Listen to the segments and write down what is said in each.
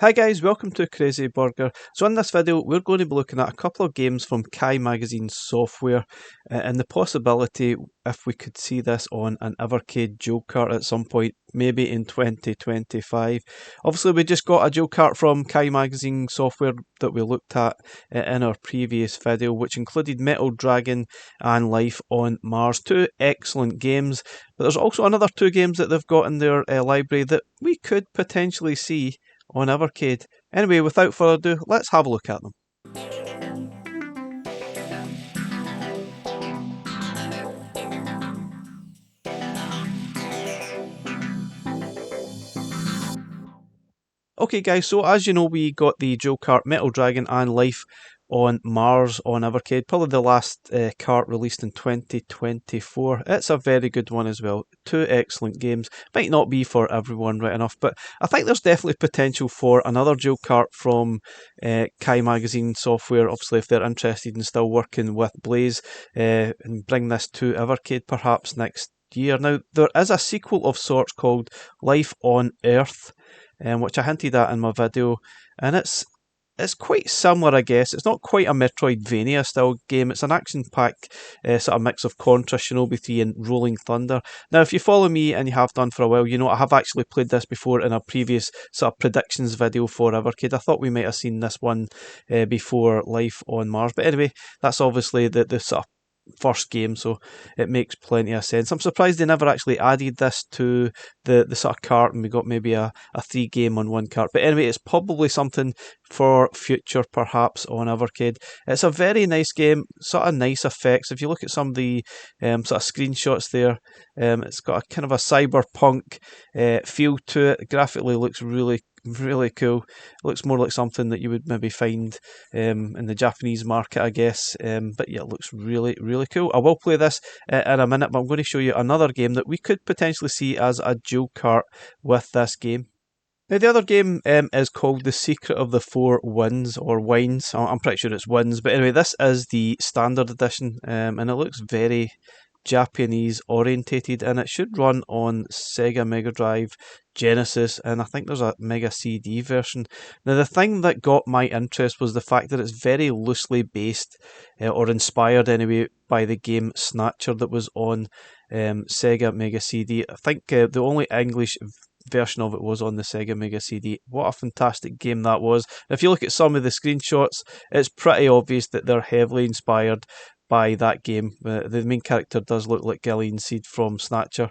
Hi guys, welcome to Crazy Burger. So in this video we're going to be looking at a couple of games from Kai Magazine Software and the possibility if we could see this on an Evercade dual cart at some point, maybe in 2025. Obviously we just got a dual cart from Kai Magazine Software that we looked at in our previous video, which included Metal Dragon and Life on Mars. Two excellent games, but there's also another two games that they've got in their library that we could potentially see on Evercade. Anyway, without further ado, let's have a look at them. Okay guys, so as you know we got the dual cart Metal Dragon and Life on Mars on Evercade, probably the last cart released in 2024. It's a very good one as well. Two excellent games. Might not be for everyone right enough, but I think there's definitely potential for another dual cart from Kai Magazine Software, obviously if they're interested in still working with Blaze and bring this to Evercade perhaps next year. Now there is a sequel of sorts called Life on Earth, which I hinted at in my video, and it's quite similar, I guess. It's not quite a Metroidvania style game. It's an action-packed sort of mix of Contra, Shinobi 3 and Rolling Thunder. Now, if you follow me, and you have done for a while, you know I have actually played this before in a previous sort of predictions video for Evercade. I thought we might have seen this one before Life on Mars. But anyway, that's obviously the sort of first game, so it makes plenty of sense. I'm surprised they never actually added this to the sort of cart and we got maybe a 3 game on one cart. But anyway, it's probably something for future perhaps on Evercade. It's a very nice game, sort of nice effects. If you look at some of the sort of screenshots there, it's got a kind of a cyberpunk feel to it. Graphically looks really cool. It looks more like something that you would maybe find in the Japanese market, I guess. But yeah, it looks really cool. I will play this in a minute, but I'm going to show you another game that we could potentially see as a dual cart with this game. Now, the other game is called The Secret of the Four Winds, or Wines. I'm pretty sure it's Winds, but anyway, this is the standard edition, and it looks very Japanese orientated, and it should run on Sega Mega Drive, Genesis, and I think there's a Mega CD version. Now, the thing that got my interest was the fact that it's very loosely based, or inspired anyway, by the game Snatcher that was on Sega Mega CD. I think the only English version of it was on the Sega Mega CD. What a fantastic game that was. If you look at some of the screenshots, it's pretty obvious that they're heavily inspired by that game. The main character does look like Gillian Seed from Snatcher.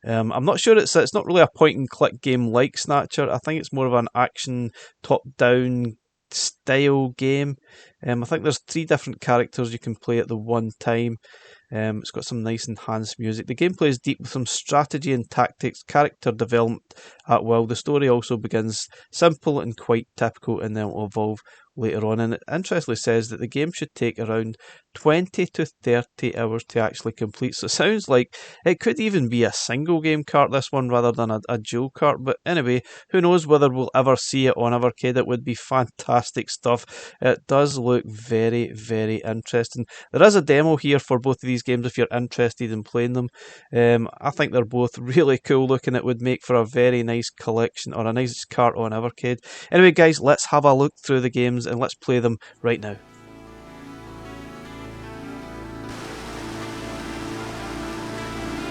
I'm not sure it's not really a point and click game like Snatcher. I think it's more of an action top down style game. I think there's 3 different characters you can play at the one time. It's got some nice enhanced music. The gameplay is deep with some strategy and tactics, character development at will. The story also begins simple and quite typical, and then will evolve later on. And it interestingly says that the game should take around 20 to 30 hours to actually complete. So it sounds like it could even be a single game cart, this one, rather than a dual cart. But anyway, who knows whether we'll ever see it on Evercade. It would be fantastic stuff. It does look very interesting. There is a demo here for both of these games if you're interested in playing them. I think they're both really cool looking. It would make for a very nice collection, or a nice cart on Evercade. Anyway guys, let's have a look through the games and let's play them right now.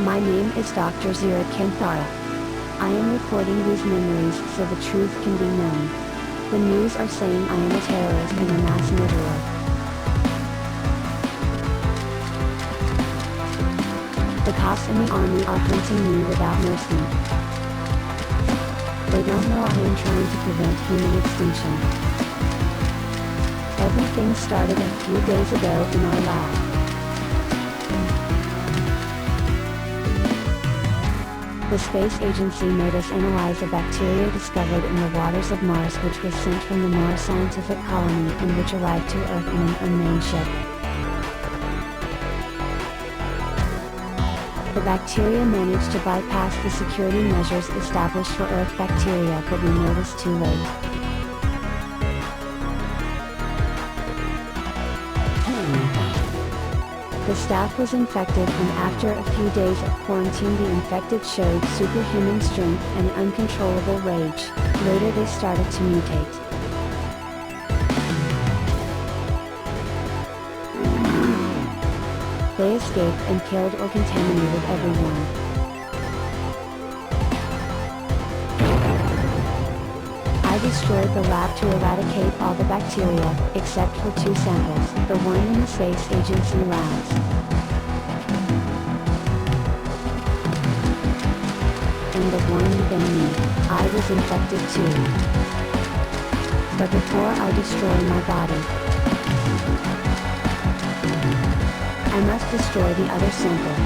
My name is Dr. Zira Kanthara. I am recording these memories so the truth can be known. The news are saying I am a terrorist and a mass murderer. The cops and the army are hunting me without mercy. They don't know I am trying to prevent human extinction. Everything started a few days ago in our lab. The space agency made us analyze a bacteria discovered in the waters of Mars, which was sent from the Mars scientific colony and which arrived to Earth in an unmanned ship. The bacteria managed to bypass the security measures established for Earth bacteria, but we noticed too late. The staff was infected, and after a few days of quarantine the infected showed superhuman strength and uncontrollable rage. Later they started to mutate. They escaped and killed or contaminated everyone. I destroyed the lab to eradicate all the bacteria, except for 2 samples, the one in the Space Agency labs. And the one within me. I was infected too. But before I destroy my body, I must destroy the other sample.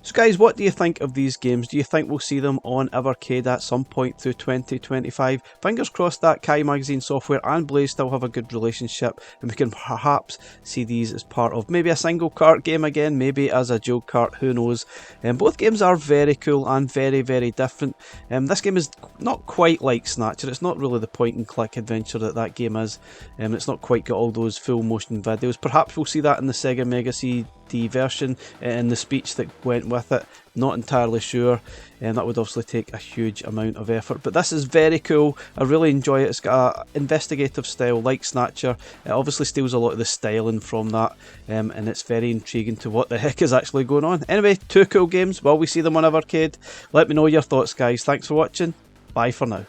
So guys, what do you think of these games? Do you think we'll see them on Evercade at some point through 2025? Fingers crossed that Kai Magazine Software and Blaze still have a good relationship, and we can perhaps see these as part of maybe a single cart game again, maybe as a dual cart, who knows. Both games are very cool and very, very different. This game is not quite like Snatcher. It's not really the point and click adventure that game is. It's not quite got all those full motion videos. Perhaps we'll see that in the Sega Mega CD version and the speech that went with it. Not entirely sure, and that would obviously take a huge amount of effort, but this is very cool. I really enjoy it. It's got an investigative style like Snatcher. It obviously steals a lot of the styling from that, and it's very intriguing to what the heck is actually going on. Anyway, two cool games. Will we see them on Evercade? Let me know your thoughts, guys. Thanks for watching. Bye for now.